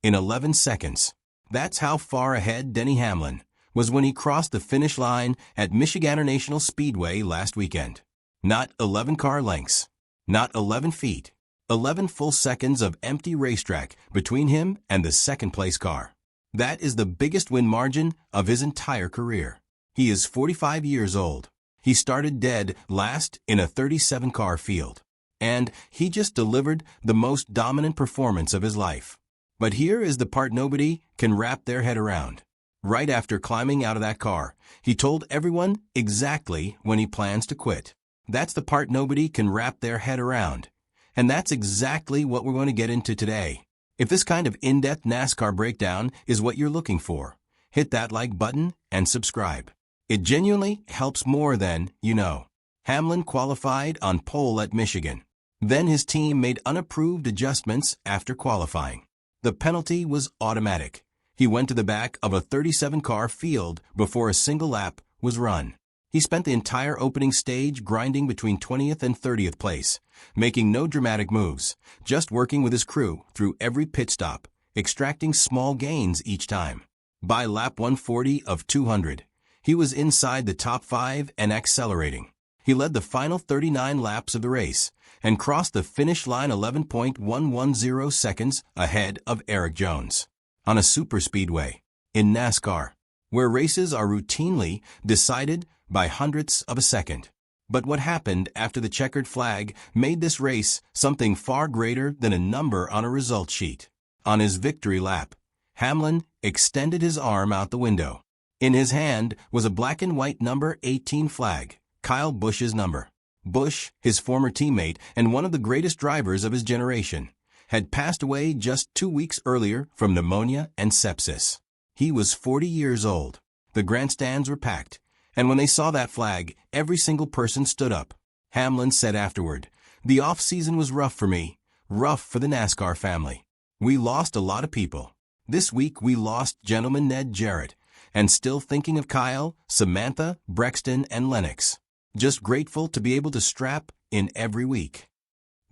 in 11 seconds. That's how far ahead Denny Hamlin was when he crossed the finish line at Michigan International Speedway last weekend. Not 11 car lengths, not 11 feet, 11 full seconds of empty racetrack between him and the second-place car. That is the biggest win margin of his entire career. He is 45 years old. He started dead last in a 37-car field. And he just delivered the most dominant performance of his life. But here is the part nobody can wrap their head around. Right after climbing out of that car, he told everyone exactly when he plans to quit. That's the part nobody can wrap their head around. And that's exactly what we're going to get into today. If this kind of in-depth NASCAR breakdown is what you're looking for, hit that like button and subscribe. It genuinely helps more than you know. Hamlin qualified on pole at Michigan. Then his team made unapproved adjustments after qualifying. The penalty was automatic. He went to the back of a 37-car field before a single lap was run. He spent the entire opening stage grinding between 20th and 30th place, making no dramatic moves, just working with his crew through every pit stop, extracting small gains each time. By lap 140 of 200, he was inside the top 5 and accelerating. He led the final 39 laps of the race and crossed the finish line 11.110 seconds ahead of Eric Jones. On a superspeedway, in NASCAR, where races are routinely decided by hundredths of a second. But what happened after the checkered flag made this race something far greater than a number on a result sheet. On his victory lap, Hamlin extended his arm out the window. In his hand was a black and white number 18 flag, Kyle Busch's number. Busch, his former teammate and one of the greatest drivers of his generation, had passed away just 2 weeks earlier from pneumonia and sepsis. He was 40 years old. The grandstands were packed, and when they saw that flag, every single person stood up. Hamlin said afterward, "The off-season was rough for me, rough for the NASCAR family. We lost a lot of people. This week we lost Gentleman Ned Jarrett, and still thinking of Kyle, Samantha, Brexton, and Lennox. Just grateful to be able to strap in every week."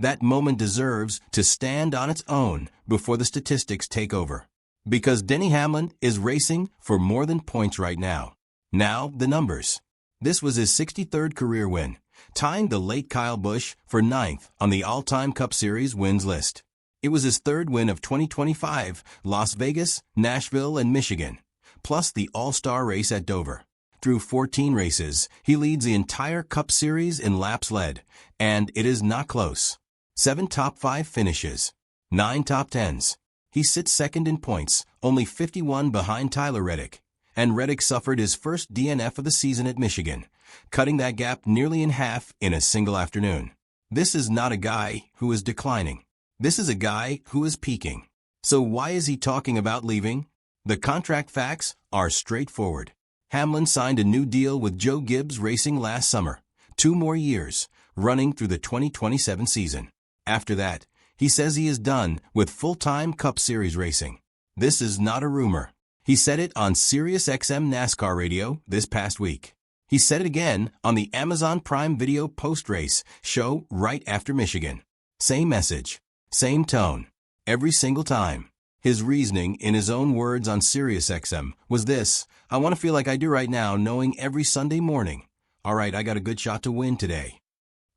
That moment deserves to stand on its own before the statistics take over. Because Denny Hamlin is racing for more than points right now. Now, the numbers. This was his 63rd career win, tying the late Kyle Busch for 9th on the all-time Cup Series wins list. It was his third win of 2025, Las Vegas, Nashville, and Michigan, plus the All-Star race at Dover. Through 14 races, he leads the entire Cup Series in laps led, and it is not close. 7 top 5 finishes, 9 top 10s. He sits second in points, only 51 behind Tyler Reddick. And Reddick suffered his first DNF of the season at Michigan, cutting that gap nearly in half in a single afternoon. This is not a guy who is declining. This is a guy who is peaking. So why is he talking about leaving? The contract facts are straightforward. Hamlin signed a new deal with Gibbs Racing last summer, 2 more years, running through the 2027 season. After that, he says he is done with full-time Cup Series racing. This is not a rumor. He said it on SiriusXM NASCAR radio this past week. He said it again on the Amazon Prime Video post-race show right after Michigan. Same message, same tone, every single time. His reasoning, in his own words on SiriusXM, was this: "I want to feel like I do right now, knowing every Sunday morning, all right, I got a good shot to win today.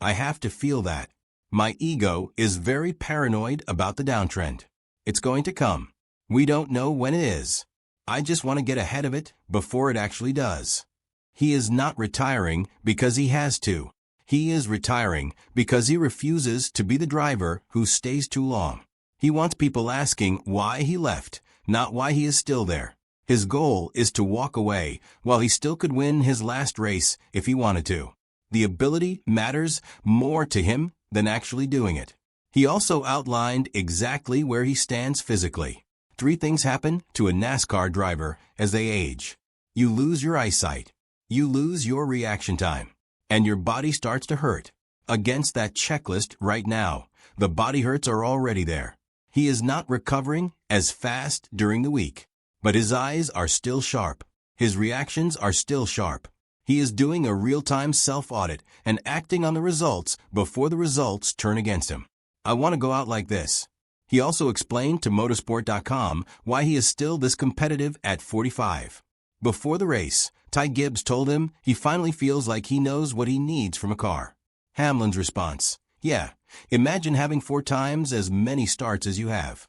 I have to feel that. My ego is very paranoid about the downtrend. It's going to come. We don't know when it is. I just want to get ahead of it before it actually does." He is not retiring because he has to. He is retiring because he refuses to be the driver who stays too long. He wants people asking why he left, not why he is still there. His goal is to walk away while he still could win his last race if he wanted to. The ability matters more to him than actually doing it. He also outlined exactly where he stands physically. 3 things happen to a NASCAR driver as they age. You lose your eyesight, you lose your reaction time, and your body starts to hurt. Against that checklist right now, the body hurts are already there. He is not recovering as fast during the week, but his eyes are still sharp. His reactions are still sharp. He is doing a real-time self-audit and acting on the results before the results turn against him. "I want to go out like this." He also explained to motorsport.com why he is still this competitive at 45. Before the race, Ty Gibbs told him he finally feels like he knows what he needs from a car. Hamlin's response: "Yeah, imagine having 4 times as many starts as you have.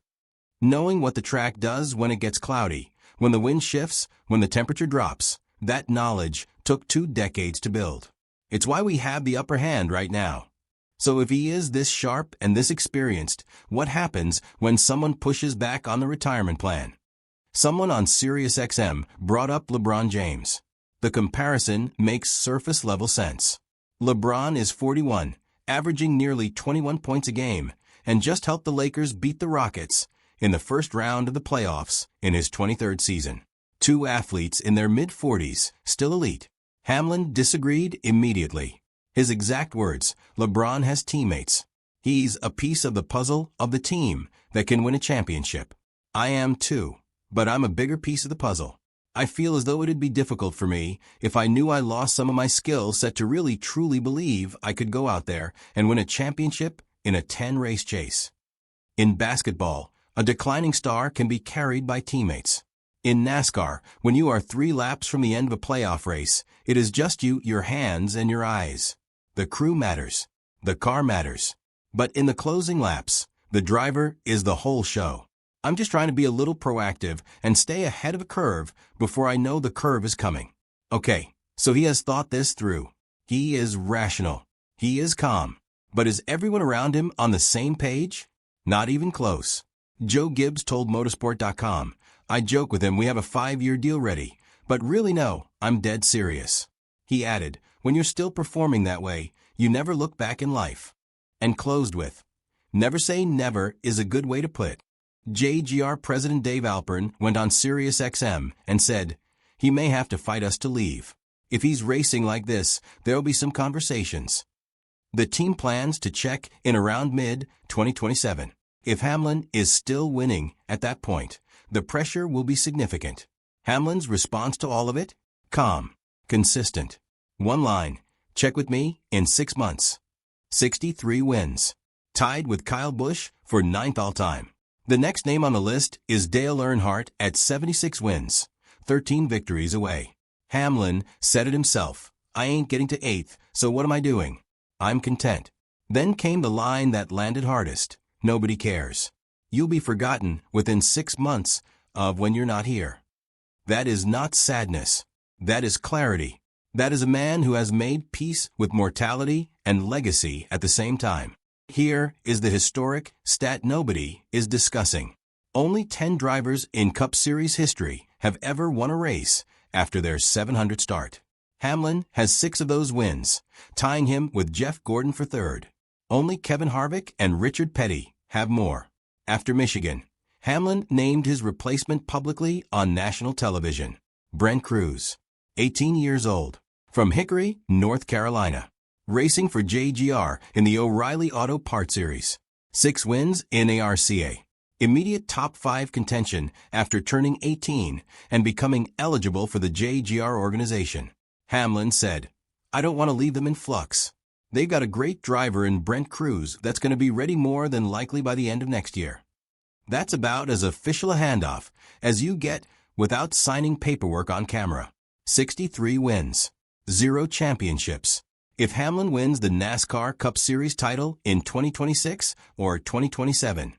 Knowing what the track does when it gets cloudy, when the wind shifts, when the temperature drops, that knowledge took 2 decades to build. It's why we have the upper hand right now." So if he is this sharp and this experienced, what happens when someone pushes back on the retirement plan? Someone on SiriusXM brought up LeBron James. The comparison makes surface-level sense. LeBron is 41, averaging nearly 21 points a game, and just helped the Lakers beat the Rockets in the first round of the playoffs in his 23rd season. 2 athletes in their mid-40s, still elite. Hamlin disagreed immediately. His exact words: "LeBron has teammates. He's a piece of the puzzle of the team that can win a championship. I am too, but I'm a bigger piece of the puzzle. I feel as though it'd be difficult for me if I knew I lost some of my skill set to really truly believe I could go out there and win a championship in a 10-race chase." In basketball, a declining star can be carried by teammates. In NASCAR, when you are 3 laps from the end of a playoff race, it is just you, your hands, and your eyes. The crew matters. The car matters. But in the closing laps, the driver is the whole show. I'm just trying to be a little proactive and stay ahead of a curve before I know the curve is coming. Okay, so he has thought this through. He is rational. He is calm. But is everyone around him on the same page? Not even close. Joe Gibbs told motorsport.com, "I joke with him we have a 5-year deal ready, but really no, I'm dead serious." He added, "When you're still performing that way, you never look back in life." And closed with, "Never say never is a good way to put it." JGR President Dave Alpern went on SiriusXM and said, "He may have to fight us to leave. If he's racing like this, there'll be some conversations." The team plans to check in around mid-2027. If Hamlin is still winning at that point, the pressure will be significant. Hamlin's response to all of it? Calm. Consistent. One line: "Check with me in 6 months." 63 wins. Tied with Kyle Busch for 9th all-time. The next name on the list is Dale Earnhardt at 76 wins, 13 victories away. Hamlin said it himself: "I ain't getting to 8th, so what am I doing? I'm content." Then came the line that landed hardest: "Nobody cares. You'll be forgotten within 6 months of when you're not here." That is not sadness. That is clarity. That is a man who has made peace with mortality and legacy at the same time. Here is the historic stat nobody is discussing. Only 10 drivers in Cup Series history have ever won a race after their 700th start. Hamlin has 6 of those wins, tying him with Jeff Gordon for 3rd. Only Kevin Harvick and Richard Petty have more. After Michigan, Hamlin named his replacement publicly on national television: Brent Crews, 18 years old, from Hickory, North Carolina, racing for JGR in the O'Reilly Auto Parts Series. 6 wins in ARCA. Immediate top 5 contention after turning 18 and becoming eligible for the JGR organization. Hamlin said, "I don't want to leave them in flux. They've got a great driver in Brent Crews that's going to be ready more than likely by the end of next year." That's about as official a handoff as you get without signing paperwork on camera. 63 wins. 0 championships. If Hamlin wins the NASCAR Cup Series title in 2026 or 2027,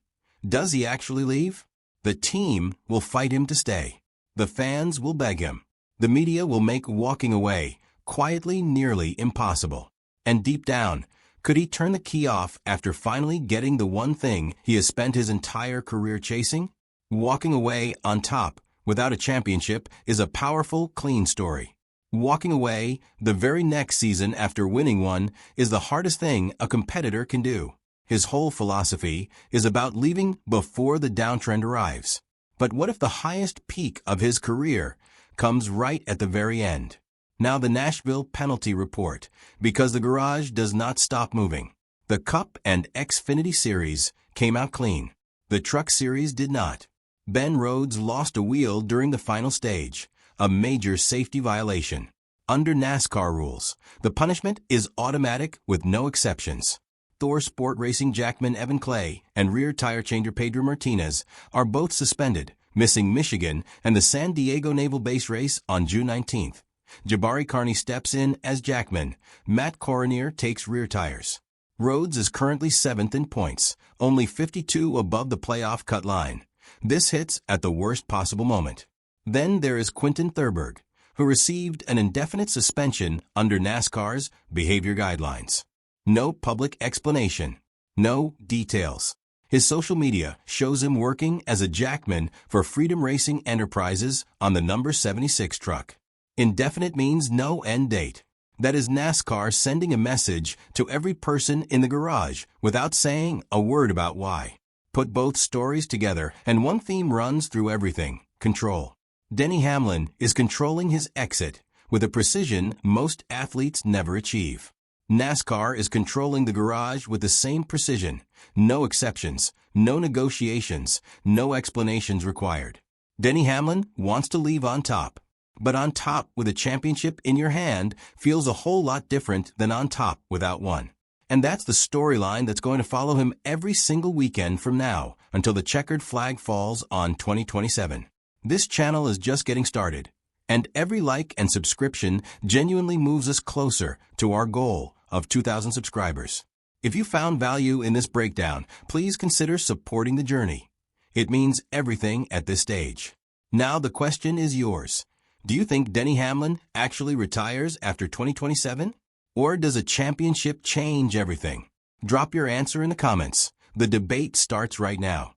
does he actually leave? The team will fight him to stay. The fans will beg him. The media will make walking away quietly nearly impossible. And deep down, could he turn the key off after finally getting the one thing he has spent his entire career chasing? Walking away on top without a championship is a powerful, clean story. Walking away the very next season after winning one is the hardest thing a competitor can do. His whole philosophy is about leaving before the downtrend arrives. But what if the highest peak of his career comes right at the very end? Now the Nashville penalty report, because the garage does not stop moving. The Cup and Xfinity Series came out clean. The Truck Series did not. Ben Rhodes lost a wheel during the final stage, a major safety violation. Under NASCAR rules, the punishment is automatic with no exceptions. Thor Sport Racing Jackman Evan Clay and rear tire changer Pedro Martinez are both suspended, missing Michigan and the San Diego Naval Base race on June 19th. Jabari Carney steps in as Jackman. Matt Coronier takes rear tires. Rhodes is currently 7th in points, only 52 above the playoff cut line. This hits at the worst possible moment. Then there is Quentin Thurberg, who received an indefinite suspension under NASCAR's behavior guidelines. No public explanation. No details. His social media shows him working as a jackman for Freedom Racing Enterprises on the number 76 truck. Indefinite means no end date. That is NASCAR sending a message to every person in the garage without saying a word about why. Put both stories together and one theme runs through everything: control. Denny Hamlin is controlling his exit with a precision most athletes never achieve. NASCAR is controlling the garage with the same precision. No exceptions, no negotiations, no explanations required. Denny Hamlin wants to leave on top. But on top with a championship in your hand feels a whole lot different than on top without one. And that's the storyline that's going to follow him every single weekend from now until the checkered flag falls on 2027. This channel is just getting started, and every like and subscription genuinely moves us closer to our goal of 2,000 subscribers. If you found value in this breakdown, please consider supporting the journey. It means everything at this stage. Now the question is yours. Do you think Denny Hamlin actually retires after 2027? Or does a championship change everything? Drop your answer in the comments. The debate starts right now.